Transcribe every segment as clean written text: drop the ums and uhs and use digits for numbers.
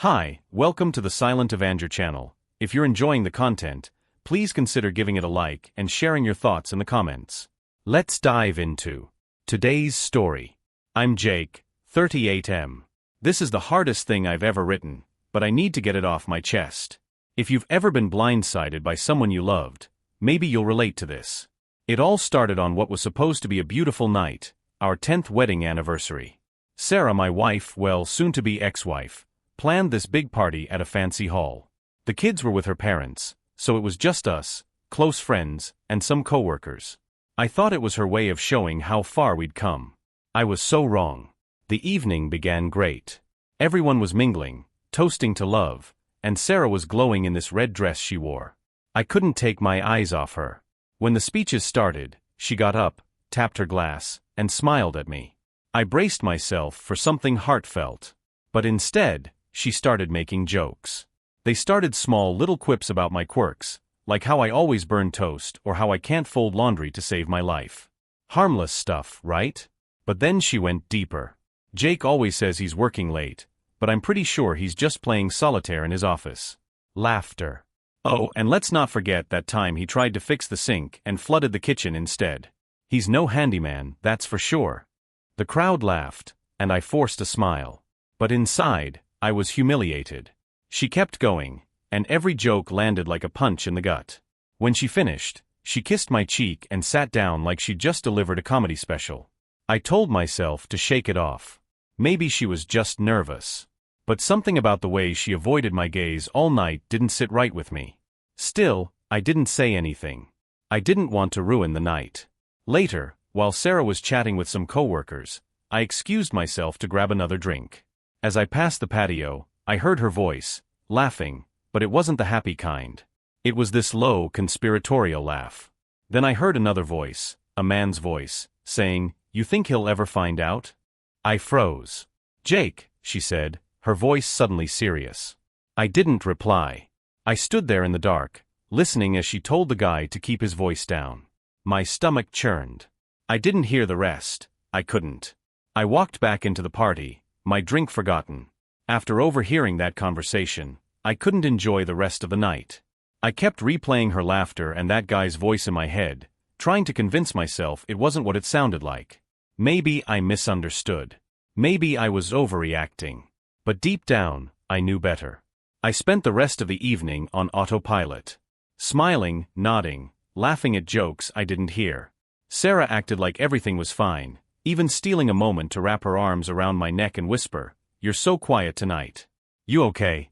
Hi, welcome to the Silent Avenger channel. If you're enjoying the content, please consider giving it a like and sharing your thoughts in the comments. Let's dive into today's story. I'm Jake, 38M. This is the hardest thing I've ever written, but I need to get it off my chest. If you've ever been blindsided by someone you loved, maybe you'll relate to this. It all started on what was supposed to be a beautiful night, our 10th wedding anniversary. Sarah, my wife, well, soon-to-be ex-wife, planned this big party at a fancy hall. The kids were with her parents, so it was just us, close friends, and some coworkers. I thought it was her way of showing how far we'd come. I was so wrong. The evening began great. Everyone was mingling, toasting to love, and Sarah was glowing in this red dress she wore. I couldn't take my eyes off her. When the speeches started, she got up, tapped her glass, and smiled at me. I braced myself for something heartfelt. But instead, she started making jokes. They started small little quips about my quirks, like how I always burn toast or how I can't fold laundry to save my life. Harmless stuff, right? But then she went deeper. Jake always says he's working late, but I'm pretty sure he's just playing solitaire in his office. Laughter. Oh, and let's not forget that time he tried to fix the sink and flooded the kitchen instead. He's no handyman, that's for sure. The crowd laughed, and I forced a smile. But inside, I was humiliated. She kept going, and every joke landed like a punch in the gut. When she finished, she kissed my cheek and sat down like she'd just delivered a comedy special. I told myself to shake it off. Maybe she was just nervous. But something about the way she avoided my gaze all night didn't sit right with me. Still, I didn't say anything. I didn't want to ruin the night. Later, while Sarah was chatting with some coworkers, I excused myself to grab another drink. As I passed the patio, I heard her voice, laughing, but it wasn't the happy kind. It was this low, conspiratorial laugh. Then I heard another voice, a man's voice, saying, "You think he'll ever find out?" I froze. "Jake," she said, her voice suddenly serious. I didn't reply. I stood there in the dark, listening as she told the guy to keep his voice down. My stomach churned. I didn't hear the rest. I couldn't. I walked back into the party, my drink forgotten. After overhearing that conversation, I couldn't enjoy the rest of the night. I kept replaying her laughter and that guy's voice in my head, trying to convince myself it wasn't what it sounded like. Maybe I misunderstood. Maybe I was overreacting. But deep down, I knew better. I spent the rest of the evening on autopilot. Smiling, nodding, laughing at jokes I didn't hear. Sarah acted like everything was fine, even stealing a moment to wrap her arms around my neck and whisper, "You're so quiet tonight. You okay?"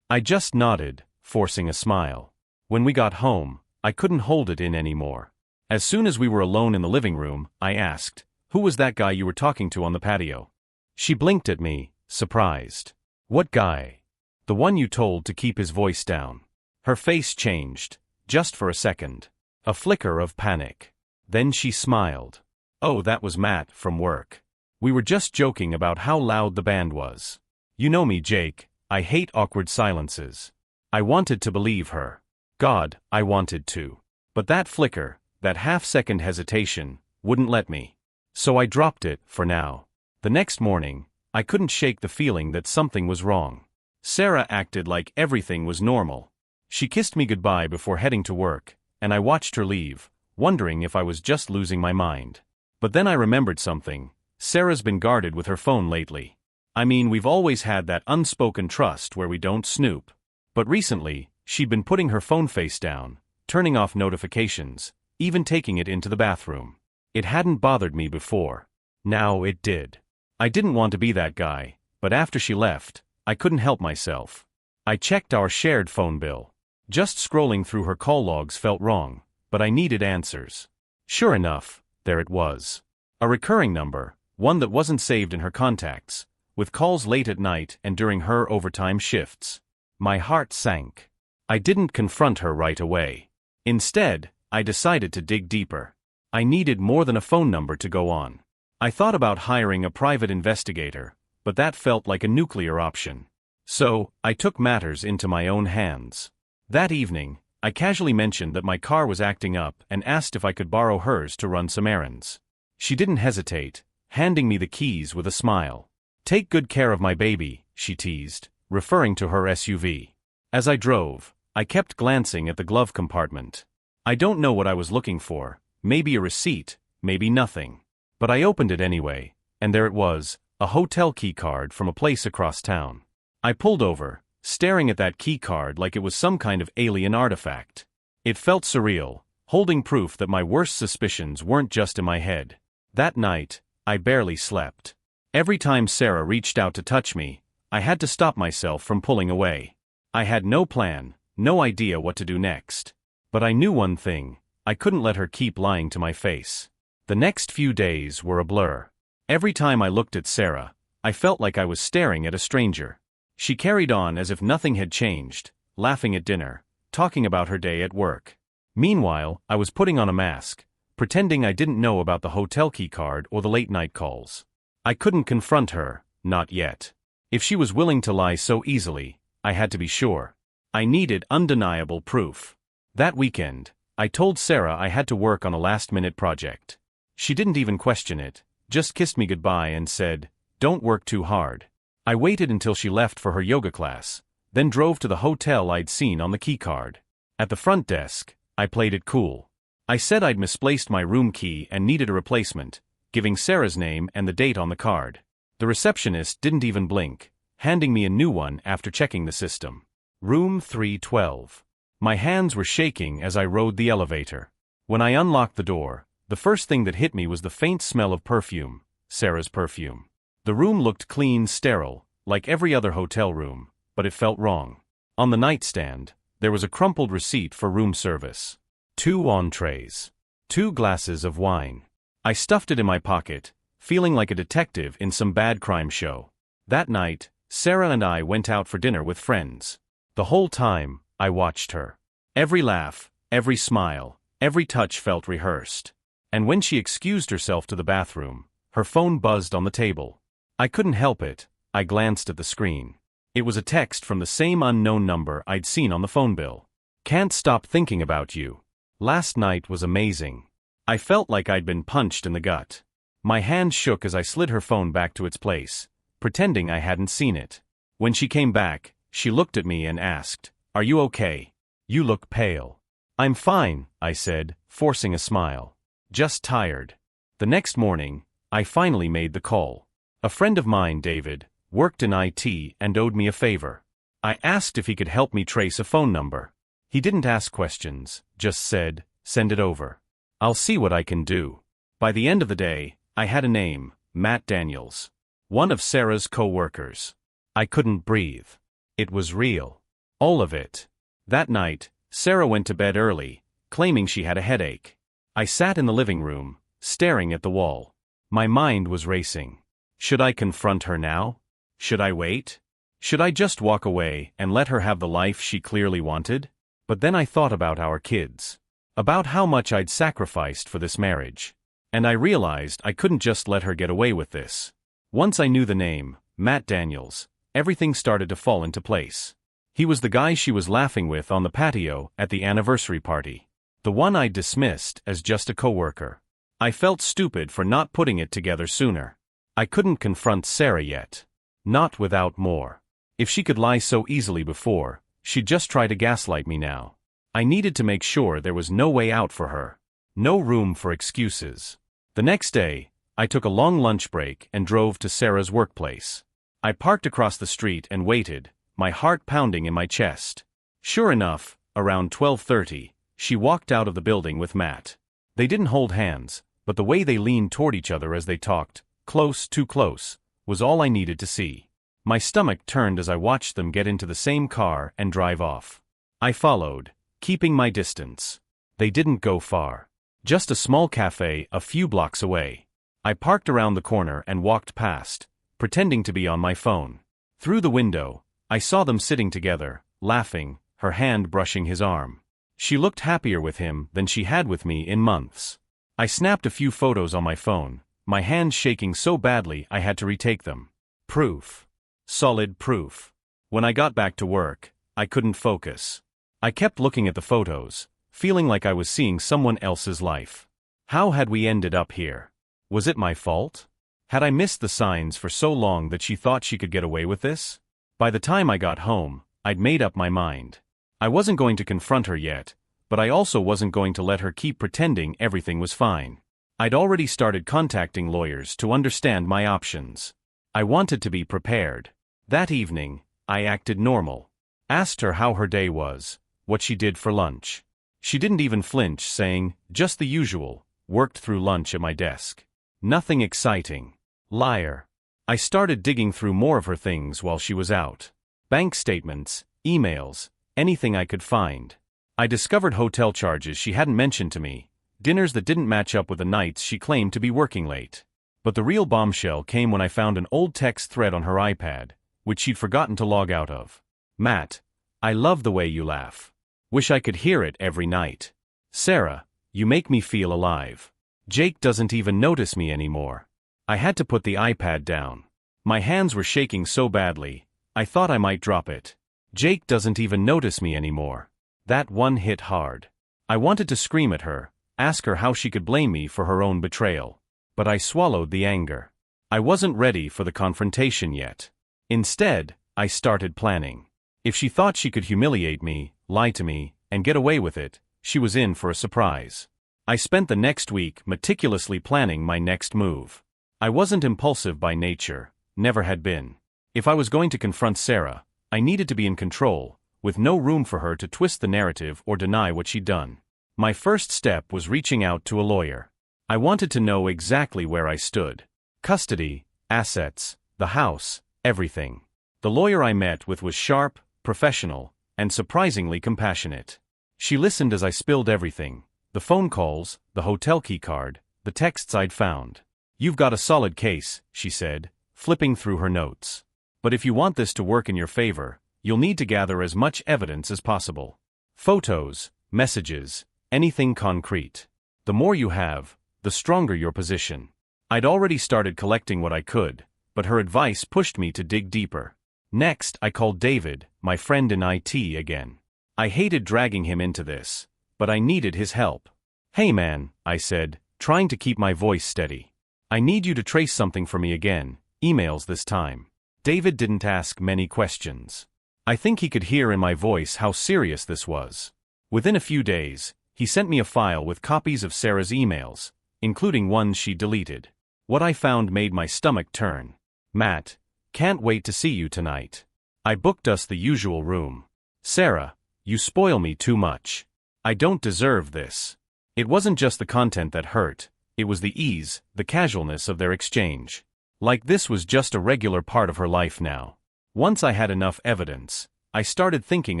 I just nodded, forcing a smile. When we got home, I couldn't hold it in anymore. As soon as we were alone in the living room, I asked, "Who was that guy you were talking to on the patio?" She blinked at me, surprised. "What guy?" "The one you told to keep his voice down." Her face changed, just for a second. A flicker of panic. Then she smiled. "Oh, that was Matt, from work. We were just joking about how loud the band was. You know me, Jake, I hate awkward silences." I wanted to believe her. God, I wanted to. But that flicker, that half-second hesitation, wouldn't let me. So I dropped it, for now. The next morning, I couldn't shake the feeling that something was wrong. Sarah acted like everything was normal. She kissed me goodbye before heading to work, and I watched her leave, wondering if I was just losing my mind. But then I remembered something. Sarah's been guarded with her phone lately. I mean, we've always had that unspoken trust where we don't snoop. But recently, she'd been putting her phone face down, turning off notifications, even taking it into the bathroom. It hadn't bothered me before. Now it did. I didn't want to be that guy, but after she left, I couldn't help myself. I checked our shared phone bill. Just scrolling through her call logs felt wrong, but I needed answers. Sure enough, there it was. A recurring number, one that wasn't saved in her contacts, with calls late at night and during her overtime shifts. My heart sank. I didn't confront her right away. Instead, I decided to dig deeper. I needed more than a phone number to go on. I thought about hiring a private investigator, but that felt like a nuclear option. So, I took matters into my own hands. That evening, I casually mentioned that my car was acting up and asked if I could borrow hers to run some errands. She didn't hesitate, handing me the keys with a smile. "Take good care of my baby," she teased, referring to her SUV. As I drove, I kept glancing at the glove compartment. I don't know what I was looking for, maybe a receipt, maybe nothing. But I opened it anyway, and there it was, a hotel key card from a place across town. I pulled over, staring at that key card like it was some kind of alien artifact. It felt surreal, holding proof that my worst suspicions weren't just in my head. That night, I barely slept. Every time Sarah reached out to touch me, I had to stop myself from pulling away. I had no plan, no idea what to do next. But I knew one thing, I couldn't let her keep lying to my face. The next few days were a blur. Every time I looked at Sarah, I felt like I was staring at a stranger. She carried on as if nothing had changed, laughing at dinner, talking about her day at work. Meanwhile, I was putting on a mask, pretending I didn't know about the hotel key card or the late-night calls. I couldn't confront her, not yet. If she was willing to lie so easily, I had to be sure. I needed undeniable proof. That weekend, I told Sarah I had to work on a last-minute project. She didn't even question it, just kissed me goodbye and said, "Don't work too hard." I waited until she left for her yoga class, then drove to the hotel I'd seen on the key card. At the front desk, I played it cool. I said I'd misplaced my room key and needed a replacement, giving Sarah's name and the date on the card. The receptionist didn't even blink, handing me a new one after checking the system. Room 312. My hands were shaking as I rode the elevator. When I unlocked the door, the first thing that hit me was the faint smell of perfume, Sarah's perfume. The room looked clean, sterile, like every other hotel room, but it felt wrong. On the nightstand, there was a crumpled receipt for room service. 2 entrees. 2 glasses of wine. I stuffed it in my pocket, feeling like a detective in some bad crime show. That night, Sarah and I went out for dinner with friends. The whole time, I watched her. Every laugh, every smile, every touch felt rehearsed. And when she excused herself to the bathroom, her phone buzzed on the table. I couldn't help it, I glanced at the screen. It was a text from the same unknown number I'd seen on the phone bill. "Can't stop thinking about you. Last night was amazing." I felt like I'd been punched in the gut. My hand shook as I slid her phone back to its place, pretending I hadn't seen it. When she came back, she looked at me and asked, "Are you okay? You look pale." "I'm fine," I said, forcing a smile. "Just tired." The next morning, I finally made the call. A friend of mine, David, worked in IT and owed me a favor. I asked if he could help me trace a phone number. He didn't ask questions, just said, "Send it over. I'll see what I can do." By the end of the day, I had a name, Matt Daniels. One of Sarah's co-workers. I couldn't breathe. It was real. All of it. That night, Sarah went to bed early, claiming she had a headache. I sat in the living room, staring at the wall. My mind was racing. Should I confront her now? Should I wait? Should I just walk away and let her have the life she clearly wanted? But then I thought about our kids. About how much I'd sacrificed for this marriage. And I realized I couldn't just let her get away with this. Once I knew the name, Matt Daniels, everything started to fall into place. He was the guy she was laughing with on the patio at the anniversary party. The one I dismissed as just a coworker. I felt stupid for not putting it together sooner. I couldn't confront Sarah yet. Not without more. If she could lie so easily before, she'd just try to gaslight me now. I needed to make sure there was no way out for her. No room for excuses. The next day, I took a long lunch break and drove to Sarah's workplace. I parked across the street and waited, my heart pounding in my chest. Sure enough, around 12:30, she walked out of the building with Matt. They didn't hold hands, but the way they leaned toward each other as they talked, close, too close, was all I needed to see. My stomach turned as I watched them get into the same car and drive off. I followed, keeping my distance. They didn't go far. Just a small cafe a few blocks away. I parked around the corner and walked past, pretending to be on my phone. Through the window, I saw them sitting together, laughing, her hand brushing his arm. She looked happier with him than she had with me in months. I snapped a few photos on my phone, my hands shaking so badly I had to retake them. Proof. Solid proof. When I got back to work, I couldn't focus. I kept looking at the photos, feeling like I was seeing someone else's life. How had we ended up here? Was it my fault? Had I missed the signs for so long that she thought she could get away with this? By the time I got home, I'd made up my mind. I wasn't going to confront her yet, but I also wasn't going to let her keep pretending everything was fine. I'd already started contacting lawyers to understand my options. I wanted to be prepared. That evening, I acted normal. Asked her how her day was, what she did for lunch. She didn't even flinch, saying, "Just the usual, worked through lunch at my desk. Nothing exciting." Liar. I started digging through more of her things while she was out. Bank statements, emails, anything I could find. I discovered hotel charges she hadn't mentioned to me, dinners that didn't match up with the nights she claimed to be working late. But the real bombshell came when I found an old text thread on her iPad, which she'd forgotten to log out of. "Matt, I love the way you laugh. Wish I could hear it every night. Sarah, you make me feel alive. Jake doesn't even notice me anymore." I had to put the iPad down. My hands were shaking so badly, I thought I might drop it. Jake doesn't even notice me anymore. That one hit hard. I wanted to scream at her, ask her how she could blame me for her own betrayal. But I swallowed the anger. I wasn't ready for the confrontation yet. Instead, I started planning. If she thought she could humiliate me, lie to me, and get away with it, she was in for a surprise. I spent the next week meticulously planning my next move. I wasn't impulsive by nature, never had been. If I was going to confront Sarah, I needed to be in control, with no room for her to twist the narrative or deny what she'd done. My first step was reaching out to a lawyer. I wanted to know exactly where I stood. Custody, assets, the house, everything. The lawyer I met with was sharp, professional, and surprisingly compassionate. She listened as I spilled everything: the phone calls, the hotel keycard, the texts I'd found. "You've got a solid case," she said, flipping through her notes. "But if you want this to work in your favor, you'll need to gather as much evidence as possible. Photos, messages, anything concrete. The more you have, the stronger your position." I'd already started collecting what I could, but her advice pushed me to dig deeper. Next, I called David, my friend in IT, again. I hated dragging him into this, but I needed his help. "Hey man," I said, trying to keep my voice steady. "I need you to trace something for me again, emails this time." David didn't ask many questions. I think he could hear in my voice how serious this was. Within a few days, he sent me a file with copies of Sarah's emails, including ones she deleted. What I found made my stomach turn. "Matt, can't wait to see you tonight. I booked us the usual room. Sarah, you spoil me too much. I don't deserve this." It wasn't just the content that hurt, it was the ease, the casualness of their exchange. Like this was just a regular part of her life now. Once I had enough evidence, I started thinking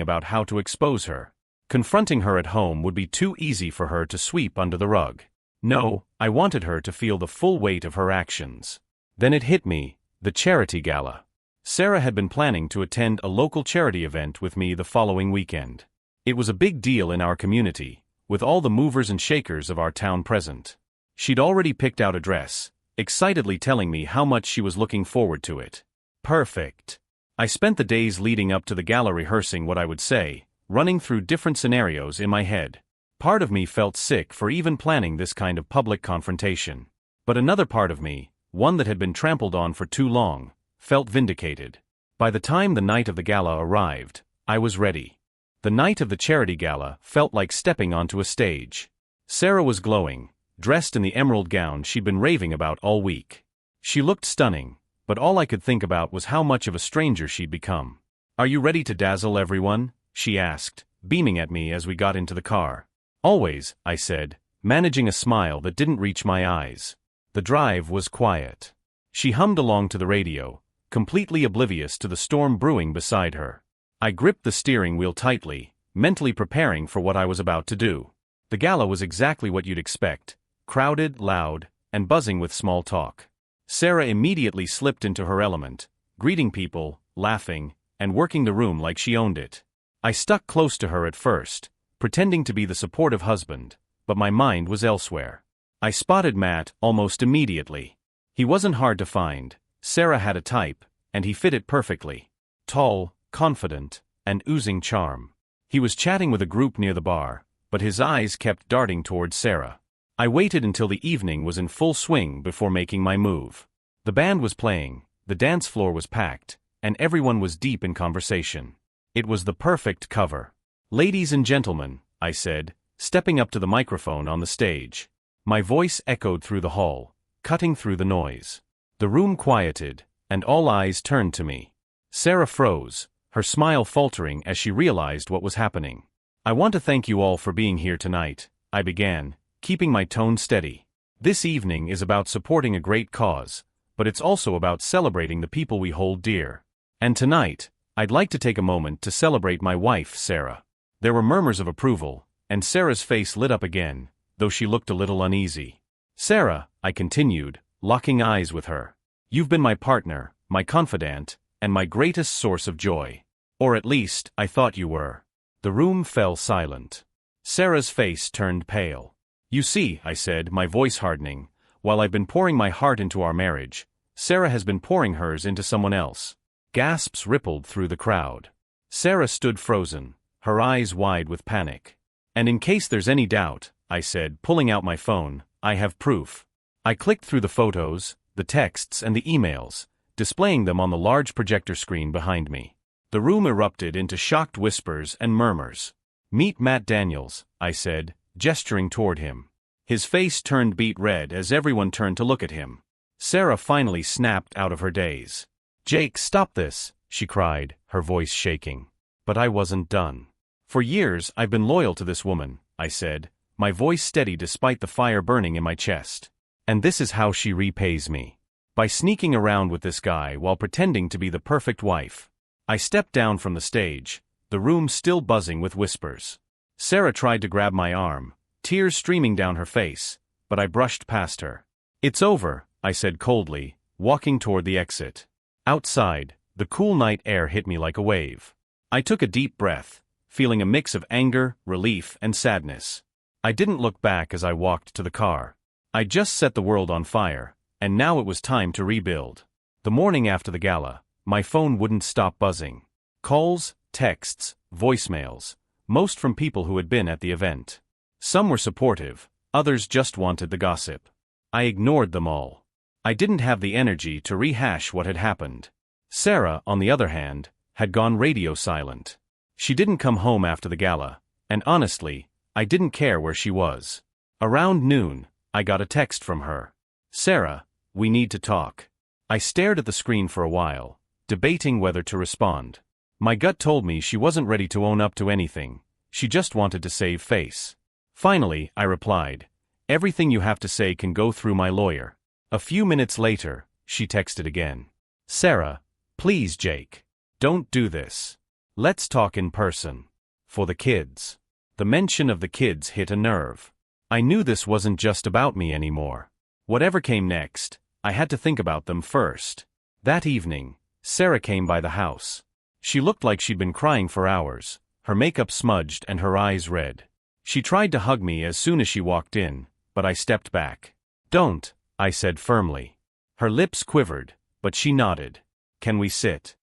about how to expose her. Confronting her at home would be too easy for her to sweep under the rug. No, I wanted her to feel the full weight of her actions. Then it hit me, the charity gala. Sarah had been planning to attend a local charity event with me the following weekend. It was a big deal in our community, with all the movers and shakers of our town present. She'd already picked out a dress, excitedly telling me how much she was looking forward to it. Perfect. I spent the days leading up to the gala rehearsing what I would say, running through different scenarios in my head. Part of me felt sick for even planning this kind of public confrontation. But another part of me, one that had been trampled on for too long, felt vindicated. By the time the night of the gala arrived, I was ready. The night of the charity gala felt like stepping onto a stage. Sarah was glowing, dressed in the emerald gown she'd been raving about all week. She looked stunning, but all I could think about was how much of a stranger she'd become. "Are you ready to dazzle everyone?" she asked, beaming at me as we got into the car. "Always," I said, managing a smile that didn't reach my eyes. The drive was quiet. She hummed along to the radio, completely oblivious to the storm brewing beside her. I gripped the steering wheel tightly, mentally preparing for what I was about to do. The gala was exactly what you'd expect: crowded, loud, and buzzing with small talk. Sarah immediately slipped into her element, greeting people, laughing, and working the room like she owned it. I stuck close to her at first, pretending to be the supportive husband, but my mind was elsewhere. I spotted Matt almost immediately. He wasn't hard to find. Sarah had a type, and he fit it perfectly. Tall, confident, and oozing charm. He was chatting with a group near the bar, but his eyes kept darting towards Sarah. I waited until the evening was in full swing before making my move. The band was playing, the dance floor was packed, and everyone was deep in conversation. It was the perfect cover. "Ladies and gentlemen," I said, stepping up to the microphone on the stage. My voice echoed through the hall, cutting through the noise. The room quieted, and all eyes turned to me. Sarah froze, her smile faltering as she realized what was happening. "I want to thank you all for being here tonight," I began, keeping my tone steady. "This evening is about supporting a great cause, but it's also about celebrating the people we hold dear. And tonight, I'd like to take a moment to celebrate my wife, Sarah." There were murmurs of approval, and Sarah's face lit up again, though she looked a little uneasy. "Sarah," I continued, locking eyes with her, "you've been my partner, my confidant, and my greatest source of joy. Or at least, I thought you were." The room fell silent. Sarah's face turned pale. "You see," I said, my voice hardening, "while I've been pouring my heart into our marriage, Sarah has been pouring hers into someone else." Gasps rippled through the crowd. Sarah stood frozen, her eyes wide with panic. "And in case there's any doubt," I said, pulling out my phone, "I have proof." I clicked through the photos, the texts and the emails, displaying them on the large projector screen behind me. The room erupted into shocked whispers and murmurs. "Meet Matt Daniels," I said, gesturing toward him. His face turned beet red as everyone turned to look at him. Sarah finally snapped out of her daze. "Jake, stop this," she cried, her voice shaking. But I wasn't done. "For years I've been loyal to this woman," I said, my voice steady despite the fire burning in my chest. "And this is how she repays me. By sneaking around with this guy while pretending to be the perfect wife." I stepped down from the stage, the room still buzzing with whispers. Sarah tried to grab my arm, tears streaming down her face, but I brushed past her. "It's over," I said coldly, walking toward the exit. Outside, the cool night air hit me like a wave. I took a deep breath, feeling a mix of anger, relief, and sadness. I didn't look back as I walked to the car. I just set the world on fire, and now it was time to rebuild. The morning after the gala, my phone wouldn't stop buzzing. Calls, texts, voicemails, most from people who had been at the event. Some were supportive, others just wanted the gossip. I ignored them all. I didn't have the energy to rehash what had happened. Sarah, on the other hand, had gone radio silent. She didn't come home after the gala, and honestly, I didn't care where she was. Around noon, I got a text from her. "Sarah, we need to talk." I stared at the screen for a while, debating whether to respond. My gut told me she wasn't ready to own up to anything, she just wanted to save face. Finally, I replied, "Everything you have to say can go through my lawyer." A few minutes later, she texted again. "Sarah, please Jake. Don't do this. Let's talk in person. For the kids." The mention of the kids hit a nerve. I knew this wasn't just about me anymore. Whatever came next, I had to think about them first. That evening, Sarah came by the house. She looked like she'd been crying for hours, her makeup smudged and her eyes red. She tried to hug me as soon as she walked in, but I stepped back. "Don't," I said firmly. Her lips quivered, but she nodded. "Can we sit?"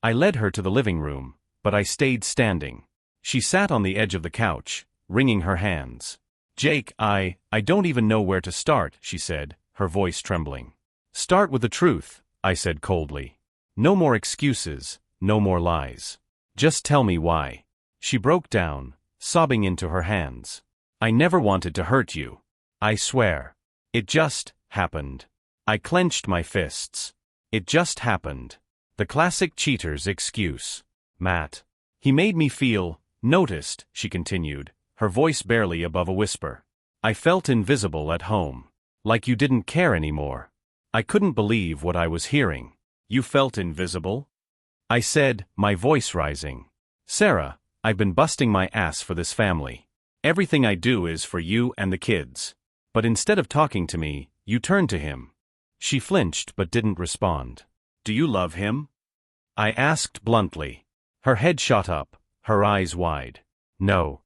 I led her to the living room, but I stayed standing. She sat on the edge of the couch, wringing her hands. "Jake, I don't even know where to start," she said, her voice trembling. "Start with the truth," I said coldly. "No more excuses, no more lies. Just tell me why." She broke down, sobbing into her hands. "I never wanted to hurt you. I swear. It just happened." I clenched my fists. It just happened. The classic cheater's excuse. "Matt. He made me feel noticed," she continued, her voice barely above a whisper. "I felt invisible at home. Like you didn't care anymore." I couldn't believe what I was hearing. "You felt invisible?" I said, my voice rising. "Sarah, I've been busting my ass for this family. Everything I do is for you and the kids. But instead of talking to me, you turned to him." She flinched but didn't respond. "Do you love him?" I asked bluntly. Her head shot up, her eyes wide. No,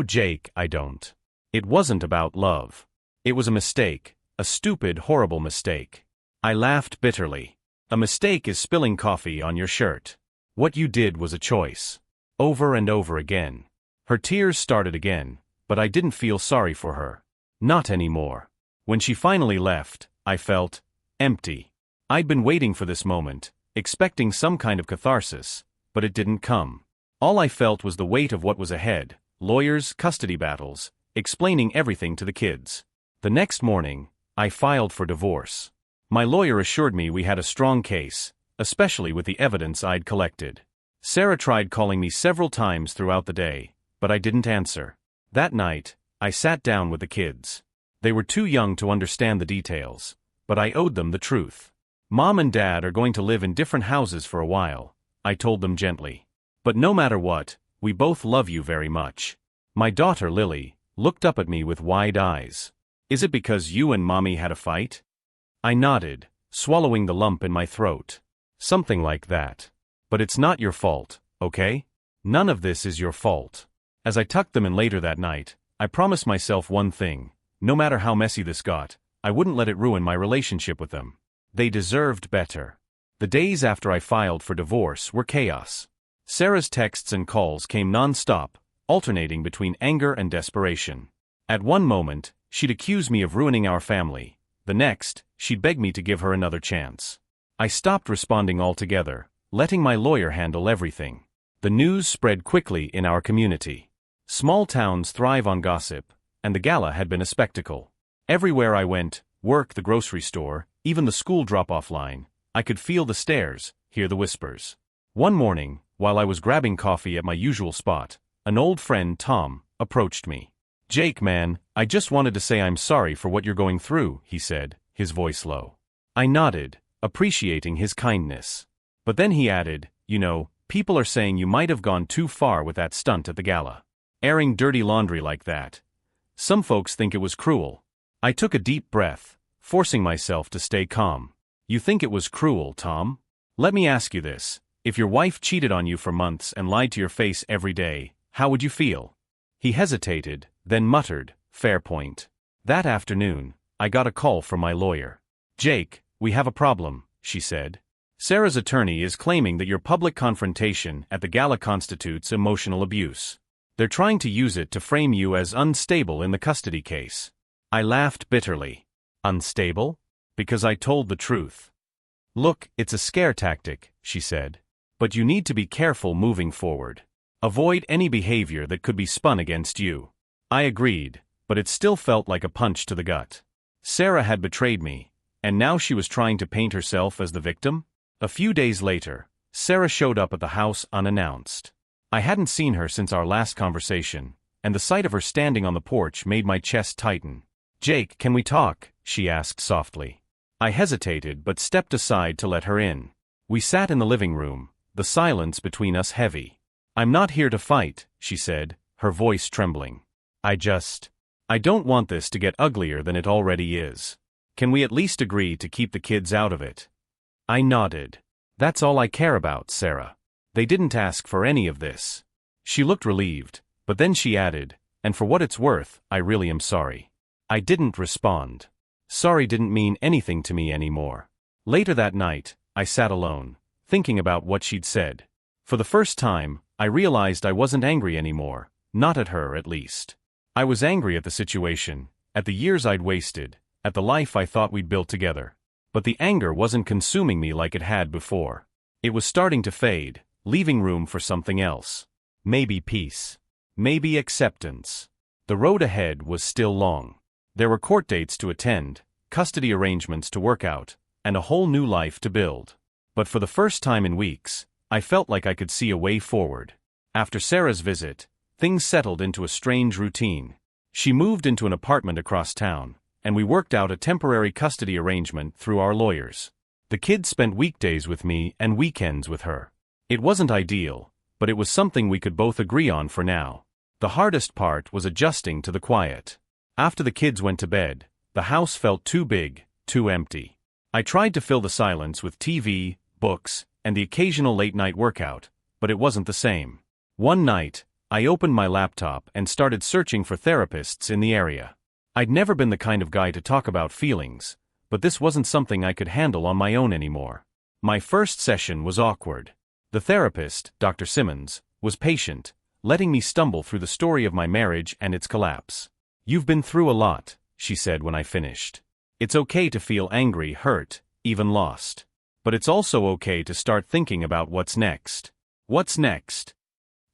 Jake, I don't. It wasn't about love. It was a mistake, a stupid, horrible mistake." I laughed bitterly. "A mistake is spilling coffee on your shirt. What you did was a choice." Over and over again. Her tears started again, but I didn't feel sorry for her. Not anymore. When she finally left, I felt empty. I'd been waiting for this moment, expecting some kind of catharsis, but it didn't come. All I felt was the weight of what was ahead: lawyers, custody battles, explaining everything to the kids. The next morning, I filed for divorce. My lawyer assured me we had a strong case, especially with the evidence I'd collected. Sarah tried calling me several times throughout the day, but I didn't answer. That night, I sat down with the kids. They were too young to understand the details, but I owed them the truth. Mom and Dad are going to live in different houses for a while, I told them gently. But no matter what, we both love you very much. My daughter Lily looked up at me with wide eyes. Is it because you and Mommy had a fight? I nodded, swallowing the lump in my throat. Something like that. But it's not your fault, okay? None of this is your fault. As I tucked them in later that night, I promised myself one thing: no matter how messy this got, I wouldn't let it ruin my relationship with them. They deserved better. The days after I filed for divorce were chaos. Sarah's texts and calls came non-stop, alternating between anger and desperation. At one moment, she'd accuse me of ruining our family. The next, she'd beg me to give her another chance. I stopped responding altogether, letting my lawyer handle everything. The news spread quickly in our community. Small towns thrive on gossip, and the gala had been a spectacle. Everywhere I went, work, the grocery store, even the school drop-off line, I could feel the stares, hear the whispers. One morning, while I was grabbing coffee at my usual spot, an old friend, Tom, approached me. "Jake, man, I just wanted to say I'm sorry for what you're going through," he said, his voice low. I nodded, appreciating his kindness. But then he added, "You know, people are saying you might have gone too far with that stunt at the gala. Airing dirty laundry like that. Some folks think it was cruel." I took a deep breath, forcing myself to stay calm. "You think it was cruel, Tom? Let me ask you this. If your wife cheated on you for months and lied to your face every day, how would you feel?" He hesitated, then muttered, "Fair point." That afternoon, I got a call from my lawyer. "Jake, we have a problem," she said. "Sarah's attorney is claiming that your public confrontation at the gala constitutes emotional abuse. They're trying to use it to frame you as unstable in the custody case." I laughed bitterly. "Unstable?" "Because I told the truth." "Look, it's a scare tactic," she said. "But you need to be careful moving forward. Avoid any behavior that could be spun against you." I agreed, but it still felt like a punch to the gut. Sarah had betrayed me, and now she was trying to paint herself as the victim? A few days later, Sarah showed up at the house unannounced. I hadn't seen her since our last conversation, and the sight of her standing on the porch made my chest tighten. "Jake, can we talk?" she asked softly. I hesitated but stepped aside to let her in. We sat in the living room, the silence between us heavy. "I'm not here to fight," she said, her voice trembling. I don't want this to get uglier than it already is. Can we at least agree to keep the kids out of it?" I nodded. "That's all I care about, Sarah. They didn't ask for any of this." She looked relieved, but then she added, "And for what it's worth, I really am sorry." I didn't respond. Sorry didn't mean anything to me anymore. Later that night, I sat alone, thinking about what she'd said. For the first time, I realized I wasn't angry anymore, not at her at least. I was angry at the situation, at the years I'd wasted, at the life I thought we'd built together. But the anger wasn't consuming me like it had before. It was starting to fade, leaving room for something else. Maybe peace. Maybe acceptance. The road ahead was still long. There were court dates to attend, custody arrangements to work out, and a whole new life to build. But for the first time in weeks, I felt like I could see a way forward. After Sarah's visit, things settled into a strange routine. She moved into an apartment across town, and we worked out a temporary custody arrangement through our lawyers. The kids spent weekdays with me and weekends with her. It wasn't ideal, but it was something we could both agree on for now. The hardest part was adjusting to the quiet. After the kids went to bed, the house felt too big, too empty. I tried to fill the silence with TV, books, and the occasional late-night workout, but it wasn't the same. One night, I opened my laptop and started searching for therapists in the area. I'd never been the kind of guy to talk about feelings, but this wasn't something I could handle on my own anymore. My first session was awkward. The therapist, Dr. Simmons, was patient, letting me stumble through the story of my marriage and its collapse. "You've been through a lot," she said when I finished. "It's okay to feel angry, hurt, even lost. But it's also okay to start thinking about what's next. What's next?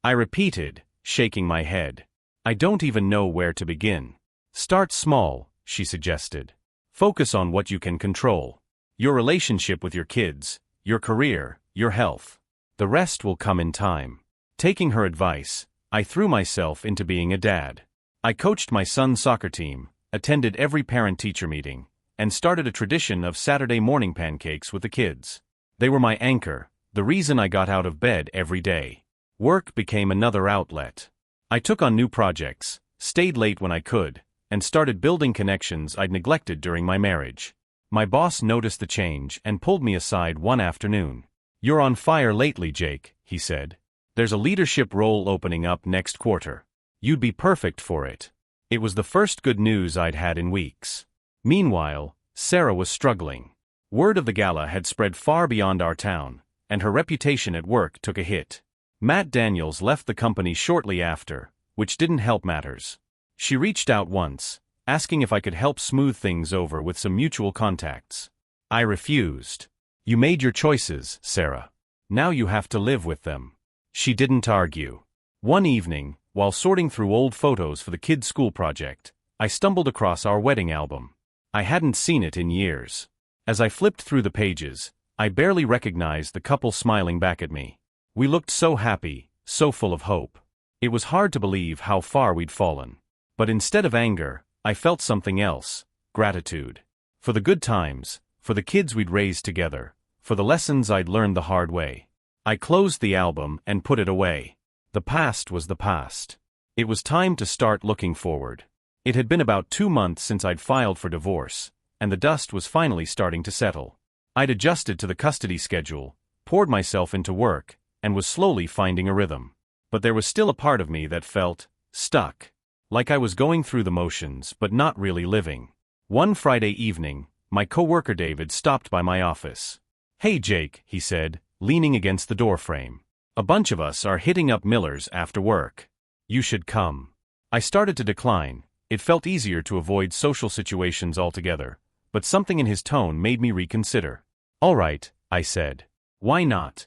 I repeated, shaking my head. I don't even know where to begin. Start small, she suggested. Focus on what you can control. Your relationship with your kids, your career, your health. The rest will come in time. Taking her advice, I threw myself into being a dad. I coached my son's soccer team, attended every parent-teacher meeting, and started a tradition of Saturday morning pancakes with the kids. They were my anchor, the reason I got out of bed every day. Work became another outlet. I took on new projects, stayed late when I could, and started building connections I'd neglected during my marriage. My boss noticed the change and pulled me aside one afternoon. "You're on fire lately, Jake," he said. "There's a leadership role opening up next quarter. You'd be perfect for it." It was the first good news I'd had in weeks. Meanwhile, Sarah was struggling. Word of the gala had spread far beyond our town, and her reputation at work took a hit. Matt Daniels left the company shortly after, which didn't help matters. She reached out once, asking if I could help smooth things over with some mutual contacts. I refused. "You made your choices, Sarah. Now you have to live with them." She didn't argue. One evening, while sorting through old photos for the kids' school project, I stumbled across our wedding album. I hadn't seen it in years. As I flipped through the pages, I barely recognized the couple smiling back at me. We looked so happy, so full of hope. It was hard to believe how far we'd fallen. But instead of anger, I felt something else: gratitude. For the good times, for the kids we'd raised together, for the lessons I'd learned the hard way. I closed the album and put it away. The past was the past. It was time to start looking forward. It had been about 2 months since I'd filed for divorce, and the dust was finally starting to settle. I'd adjusted to the custody schedule, poured myself into work, and was slowly finding a rhythm. But there was still a part of me that felt stuck. Like I was going through the motions but not really living. One Friday evening, my coworker David stopped by my office. "Hey Jake," he said, leaning against the doorframe. "A bunch of us are hitting up Miller's after work. You should come." I started to decline. It felt easier to avoid social situations altogether, but something in his tone made me reconsider. "All right," I said. "Why not?"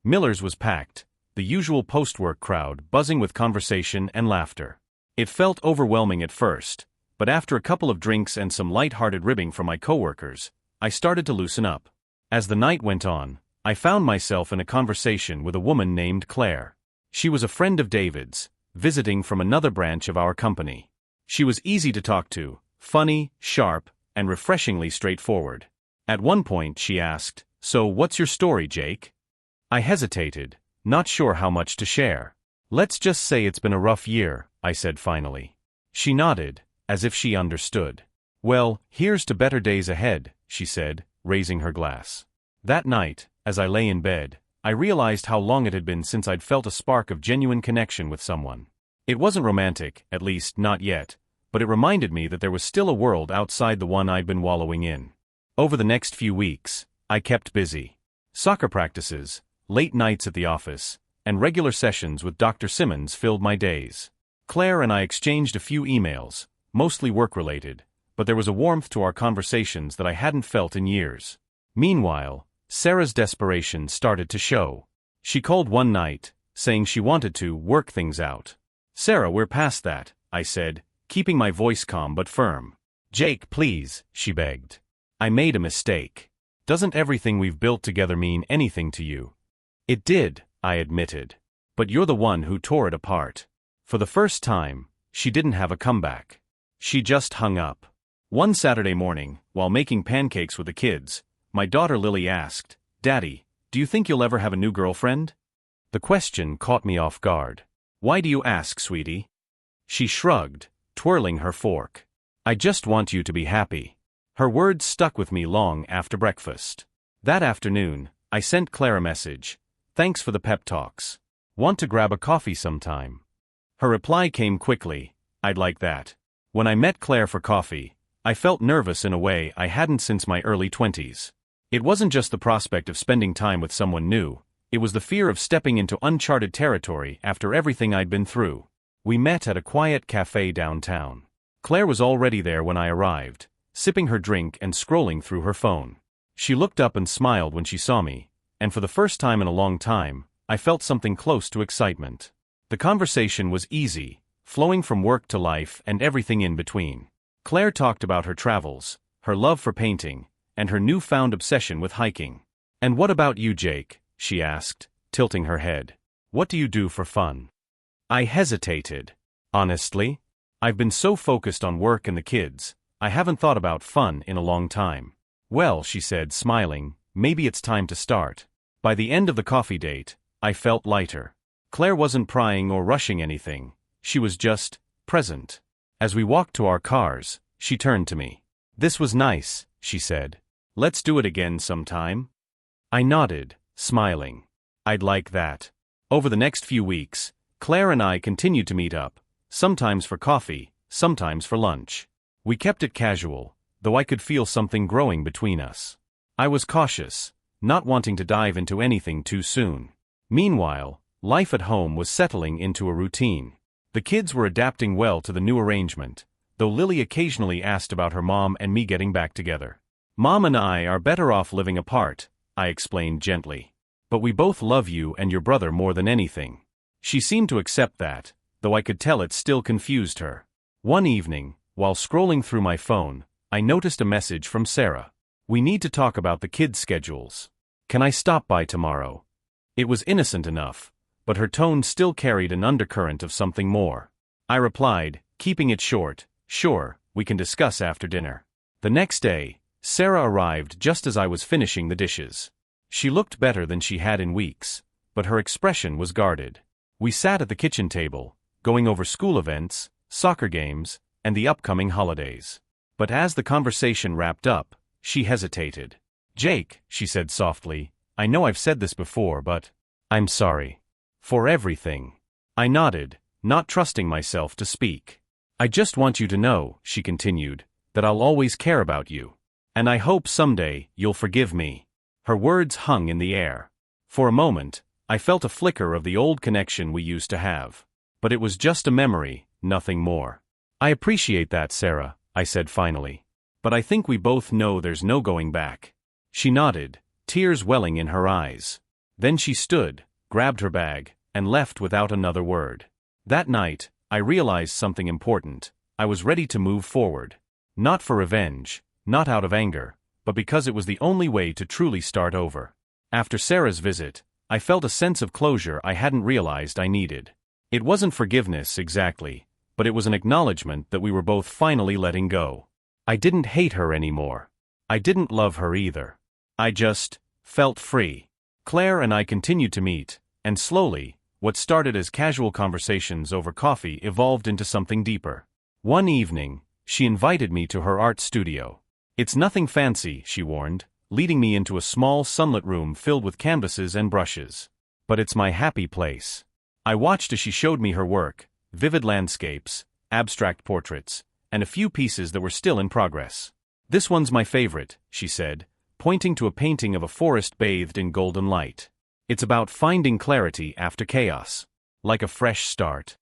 Miller's was packed, the usual post-work crowd buzzing with conversation and laughter. It felt overwhelming at first, but after a couple of drinks and some light-hearted ribbing from my coworkers, I started to loosen up. As the night went on, I found myself in a conversation with a woman named Claire. She was a friend of David's, visiting from another branch of our company. She was easy to talk to, funny, sharp, and refreshingly straightforward. At one point she asked, "So what's your story, Jake?" I hesitated, not sure how much to share. "Let's just say it's been a rough year," I said finally. She nodded, as if she understood. "Well, here's to better days ahead," she said, raising her glass. That night, as I lay in bed, I realized how long it had been since I'd felt a spark of genuine connection with someone. It wasn't romantic, at least not yet, but it reminded me that there was still a world outside the one I'd been wallowing in. Over the next few weeks, I kept busy. Soccer practices, late nights at the office, and regular sessions with Dr. Simmons filled my days. Claire and I exchanged a few emails, mostly work-related, but there was a warmth to our conversations that I hadn't felt in years. Meanwhile, Sarah's desperation started to show. She called one night, saying she wanted to work things out. "Sarah, we're past that," I said, keeping my voice calm but firm. "Jake, please," she begged. "I made a mistake. Doesn't everything we've built together mean anything to you?" "It did," I admitted. "But you're the one who tore it apart." For the first time, she didn't have a comeback. She just hung up. One Saturday morning, while making pancakes with the kids, my daughter Lily asked, "Daddy, do you think you'll ever have a new girlfriend?" The question caught me off guard. "Why do you ask, sweetie?" She shrugged, twirling her fork. "I just want you to be happy." Her words stuck with me long after breakfast. That afternoon, I sent Claire a message. "Thanks for the pep talks. Want to grab a coffee sometime?" Her reply came quickly, "I'd like that." When I met Claire for coffee, I felt nervous in a way I hadn't since my early 20s. It wasn't just the prospect of spending time with someone new, it was the fear of stepping into uncharted territory after everything I'd been through. We met at a quiet cafe downtown. Claire was already there when I arrived, sipping her drink and scrolling through her phone. She looked up and smiled when she saw me, and for the first time in a long time, I felt something close to excitement. The conversation was easy, flowing from work to life and everything in between. Claire talked about her travels, her love for painting, and her newfound obsession with hiking. "And what about you, Jake?" she asked, tilting her head. "What do you do for fun?" I hesitated. Honestly, I've been so focused on work and the kids, I haven't thought about fun in a long time. "Well," she said, smiling, "maybe it's time to start." By the end of the coffee date, I felt lighter. Claire wasn't prying or rushing anything, she was just present. As we walked to our cars, she turned to me. "This was nice," she said. "Let's do it again sometime?" I nodded, smiling. "I'd like that." Over the next few weeks, Claire and I continued to meet up, sometimes for coffee, sometimes for lunch. We kept it casual, though I could feel something growing between us. I was cautious, not wanting to dive into anything too soon. Meanwhile, life at home was settling into a routine. The kids were adapting well to the new arrangement, though Lily occasionally asked about her mom and me getting back together. "Mom and I are better off living apart," I explained gently. "But we both love you and your brother more than anything." She seemed to accept that, though I could tell it still confused her. One evening, while scrolling through my phone, I noticed a message from Sarah. "We need to talk about the kids' schedules. Can I stop by tomorrow?" It was innocent enough, but her tone still carried an undercurrent of something more. I replied, keeping it short, "Sure, we can discuss after dinner." The next day, Sarah arrived just as I was finishing the dishes. She looked better than she had in weeks, but her expression was guarded. We sat at the kitchen table, going over school events, soccer games, and the upcoming holidays. But as the conversation wrapped up, she hesitated. "Jake," she said softly, "I know I've said this before, but I'm sorry. For everything." I nodded, not trusting myself to speak. "I just want you to know," she continued, "that I'll always care about you. And I hope someday you'll forgive me." Her words hung in the air. For a moment, I felt a flicker of the old connection we used to have. But it was just a memory, nothing more. "I appreciate that, Sarah," I said finally. "But I think we both know there's no going back." She nodded, tears welling in her eyes. Then she stood, grabbed her bag, and left without another word. That night, I realized something important. I was ready to move forward. Not for revenge, not out of anger, but because it was the only way to truly start over. After Sarah's visit, I felt a sense of closure I hadn't realized I needed. It wasn't forgiveness exactly, but it was an acknowledgement that we were both finally letting go. I didn't hate her anymore. I didn't love her either. I just felt free. Claire and I continued to meet, and slowly, what started as casual conversations over coffee evolved into something deeper. One evening, she invited me to her art studio. "It's nothing fancy," she warned, leading me into a small sunlit room filled with canvases and brushes. "But it's my happy place." I watched as she showed me her work, vivid landscapes, abstract portraits, and a few pieces that were still in progress. "This one's my favorite," she said, pointing to a painting of a forest bathed in golden light. "It's about finding clarity after chaos. Like a fresh start."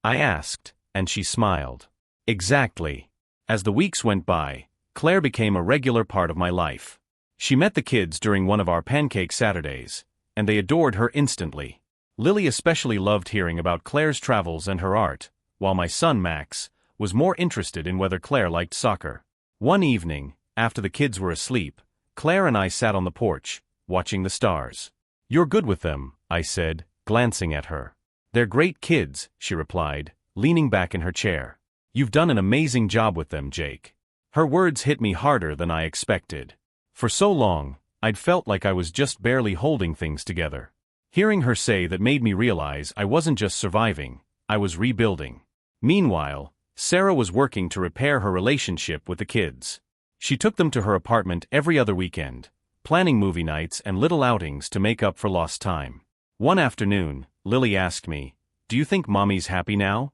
I asked, and she smiled. "Exactly." As the weeks went by, Claire became a regular part of my life. She met the kids during one of our pancake Saturdays, and they adored her instantly. Lily especially loved hearing about Claire's travels and her art, while my son Max was more interested in whether Claire liked soccer. One evening, after the kids were asleep, Claire and I sat on the porch, watching the stars. "You're good with them," I said, glancing at her. "They're great kids," she replied, leaning back in her chair. "You've done an amazing job with them, Jake." Her words hit me harder than I expected. For so long, I'd felt like I was just barely holding things together. Hearing her say that made me realize I wasn't just surviving, I was rebuilding. Meanwhile, Sarah was working to repair her relationship with the kids. She took them to her apartment every other weekend, planning movie nights and little outings to make up for lost time. One afternoon, Lily asked me, "Do you think Mommy's happy now?"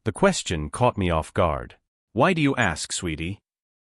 The question caught me off guard. "Why do you ask, sweetie?"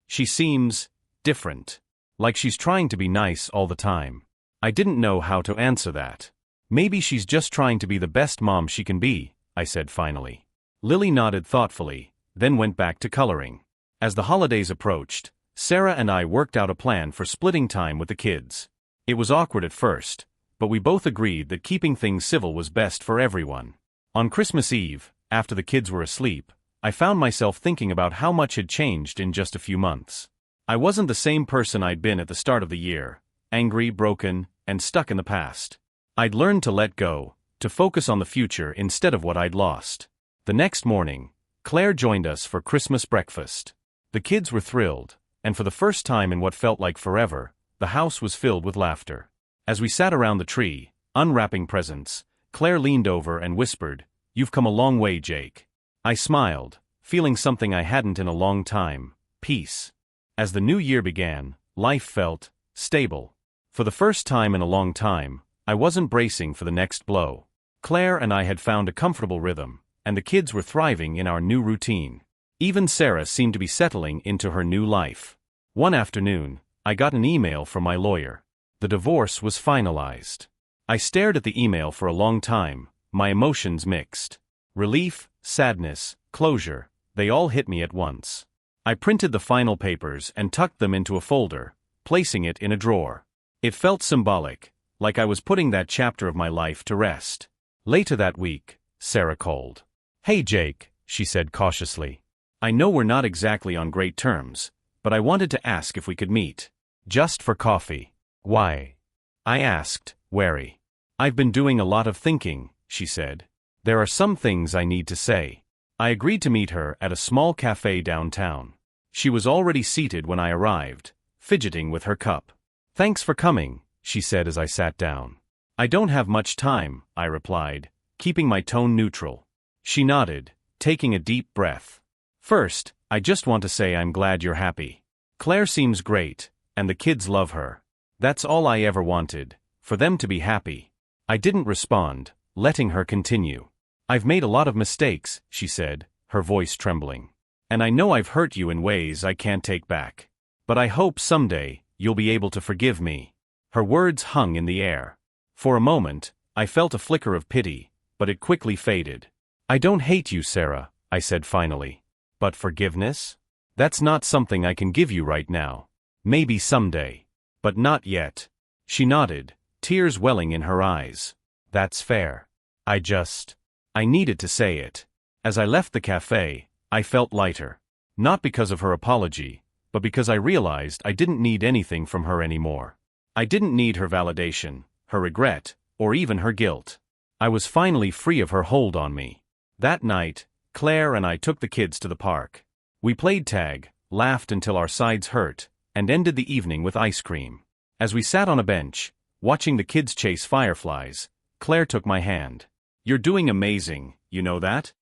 "She seems different. Like she's trying to be nice all the time." I didn't know how to answer that. "Maybe she's just trying to be the best mom she can be," I said finally. Lily nodded thoughtfully, then went back to coloring. As the holidays approached, Sarah and I worked out a plan for splitting time with the kids. It was awkward at first, but we both agreed that keeping things civil was best for everyone. On Christmas Eve, after the kids were asleep, I found myself thinking about how much had changed in just a few months. I wasn't the same person I'd been at the start of the year, angry, broken, and stuck in the past. I'd learned to let go, to focus on the future instead of what I'd lost. The next morning, Claire joined us for Christmas breakfast. The kids were thrilled, and for the first time in what felt like forever, the house was filled with laughter. As we sat around the tree, unwrapping presents, Claire leaned over and whispered, "You've come a long way, Jake." I smiled, feeling something I hadn't in a long time: peace. As the new year began, life felt stable. For the first time in a long time, I wasn't bracing for the next blow. Claire and I had found a comfortable rhythm, and the kids were thriving in our new routine. Even Sarah seemed to be settling into her new life. One afternoon, I got an email from my lawyer. The divorce was finalized. I stared at the email for a long time, my emotions mixed. Relief, sadness, closure, they all hit me at once. I printed the final papers and tucked them into a folder, placing it in a drawer. It felt symbolic, like I was putting that chapter of my life to rest. Later that week, Sarah called. "Hey Jake," she said cautiously. "I know we're not exactly on great terms, but I wanted to ask if we could meet. Just for coffee." "Why?" I asked, wary. "I've been doing a lot of thinking," she said. "There are some things I need to say." I agreed to meet her at a small cafe downtown. She was already seated when I arrived, fidgeting with her cup. "Thanks for coming," she said as I sat down. "I don't have much time," I replied, keeping my tone neutral. She nodded, taking a deep breath. "First, I just want to say I'm glad you're happy. Claire seems great, and the kids love her. That's all I ever wanted, for them to be happy." I didn't respond, letting her continue. "I've made a lot of mistakes," she said, her voice trembling. "And I know I've hurt you in ways I can't take back. But I hope someday you'll be able to forgive me." Her words hung in the air. For a moment, I felt a flicker of pity, but it quickly faded. "I don't hate you, Sarah," I said finally. "But forgiveness? That's not something I can give you right now. Maybe someday. But not yet." She nodded, tears welling in her eyes. "That's fair. I needed to say it." As I left the cafe, I felt lighter. Not because of her apology, but because I realized I didn't need anything from her anymore. I didn't need her validation, her regret, or even her guilt. I was finally free of her hold on me. That night, Claire and I took the kids to the park. We played tag, laughed until our sides hurt, and ended the evening with ice cream. As we sat on a bench, watching the kids chase fireflies, Claire took my hand. "You're doing amazing, you know that?"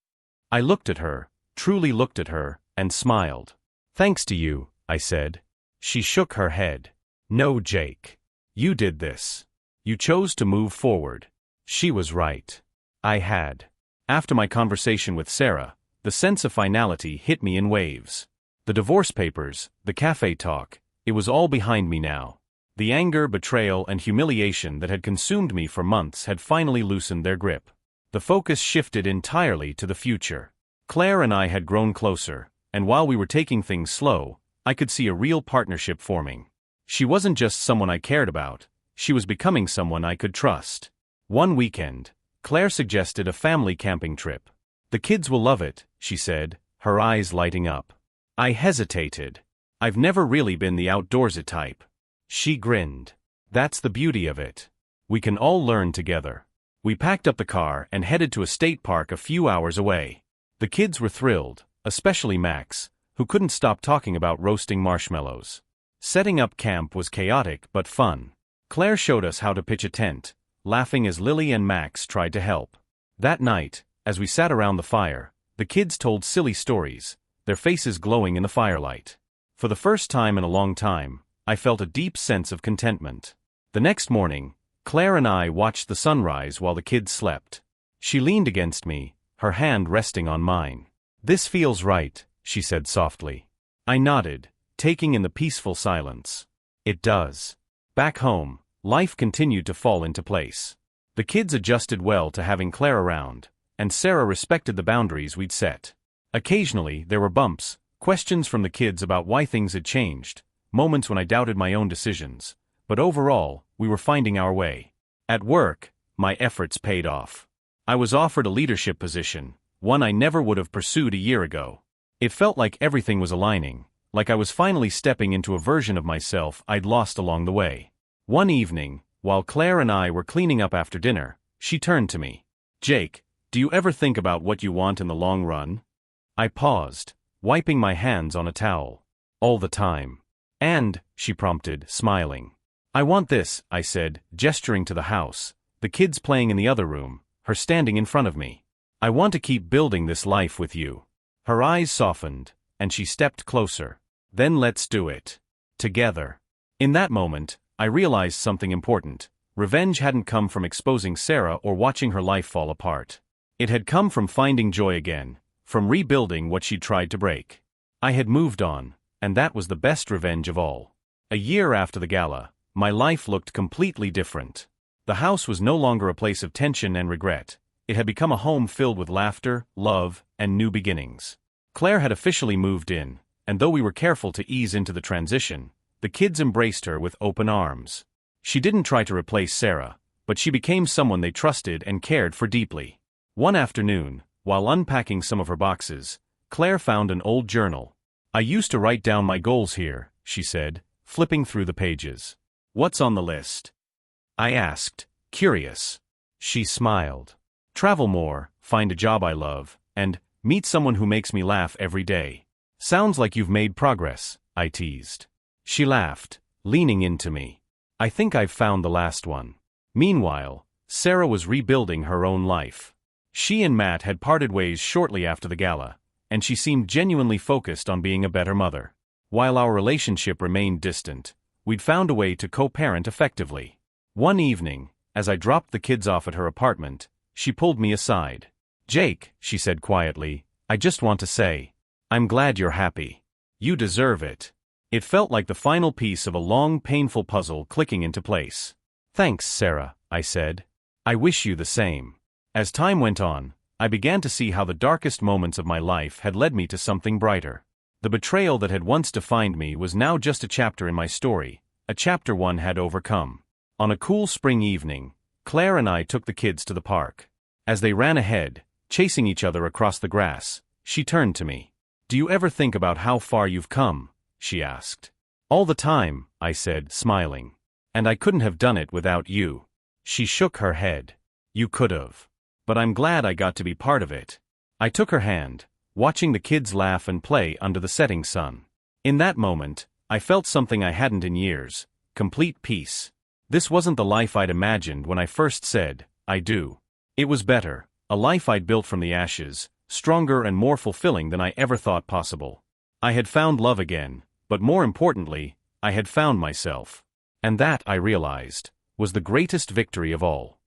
I looked at her, truly looked at her, and smiled. "Thanks to you," I said. She shook her head. "No, Jake. You did this. You chose to move forward." She was right. I had. After my conversation with Sarah, the sense of finality hit me in waves. The divorce papers, the cafe talk, it was all behind me now. The anger, betrayal, and humiliation that had consumed me for months had finally loosened their grip. The focus shifted entirely to the future. Claire and I had grown closer, and while we were taking things slow, I could see a real partnership forming. She wasn't just someone I cared about, she was becoming someone I could trust. One weekend, Claire suggested a family camping trip. "The kids will love it," she said, her eyes lighting up. I hesitated. I've never really been the outdoorsy type. She grinned. "That's the beauty of it. We can all learn together." We packed up the car and headed to a state park a few hours away. The kids were thrilled, especially Max, who couldn't stop talking about roasting marshmallows. Setting up camp was chaotic but fun. Claire showed us how to pitch a tent, laughing as Lily and Max tried to help. That night, as we sat around the fire, the kids told silly stories, their faces glowing in the firelight. For the first time in a long time, I felt a deep sense of contentment. The next morning, Claire and I watched the sunrise while the kids slept. She leaned against me, her hand resting on mine. "This feels right," she said softly. I nodded, taking in the peaceful silence. It does. Back home, life continued to fall into place. The kids adjusted well to having Claire around, and Sarah respected the boundaries we'd set. Occasionally there were bumps, Questions from the kids about why things had changed, moments when I doubted my own decisions, but overall, we were finding our way. At work, my efforts paid off. I was offered a leadership position, one I never would have pursued a year ago. It felt like everything was aligning, like I was finally stepping into a version of myself I'd lost along the way. One evening, while Claire and I were cleaning up after dinner, she turned to me. "Jake, do you ever think about what you want in the long run?" I paused, wiping my hands on a towel. "All the time." "And," she prompted, smiling. "I want this," I said, gesturing to the house, the kids playing in the other room, her standing in front of me. "I want to keep building this life with you." Her eyes softened, and she stepped closer. "Then let's do it. Together." In that moment, I realized something important. Revenge hadn't come from exposing Sarah or watching her life fall apart. It had come from finding joy again, from rebuilding what she'd tried to break. I had moved on, and that was the best revenge of all. A year after the gala, my life looked completely different. The house was no longer a place of tension and regret. It had become a home filled with laughter, love, and new beginnings. Claire had officially moved in, and though we were careful to ease into the transition, the kids embraced her with open arms. She didn't try to replace Sarah, but she became someone they trusted and cared for deeply. One afternoon, while unpacking some of her boxes, Claire found an old journal. "I used to write down my goals here," she said, flipping through the pages. "What's on the list?" I asked, curious. She smiled. "Travel more, find a job I love, and meet someone who makes me laugh every day." "Sounds like you've made progress," I teased. She laughed, leaning into me. "I think I've found the last one." Meanwhile, Sarah was rebuilding her own life. She and Matt had parted ways shortly after the gala, and she seemed genuinely focused on being a better mother. While our relationship remained distant, we'd found a way to co-parent effectively. One evening, as I dropped the kids off at her apartment, she pulled me aside. "Jake," she said quietly, "I just want to say, I'm glad you're happy. You deserve it." It felt like the final piece of a long, painful puzzle clicking into place. "Thanks, Sarah," I said. "I wish you the same." As time went on, I began to see how the darkest moments of my life had led me to something brighter. The betrayal that had once defined me was now just a chapter in my story, a chapter one had overcome. On a cool spring evening, Claire and I took the kids to the park. As they ran ahead, chasing each other across the grass, she turned to me. "Do you ever think about how far you've come?" she asked. "All the time," I said, smiling. "And I couldn't have done it without you." She shook her head. "You could've. But I'm glad I got to be part of it." I took her hand, watching the kids laugh and play under the setting sun. In that moment, I felt something I hadn't in years: complete peace. This wasn't the life I'd imagined when I first said, "I do." It was better, a life I'd built from the ashes, stronger and more fulfilling than I ever thought possible. I had found love again, but more importantly, I had found myself. And that, I realized, was the greatest victory of all.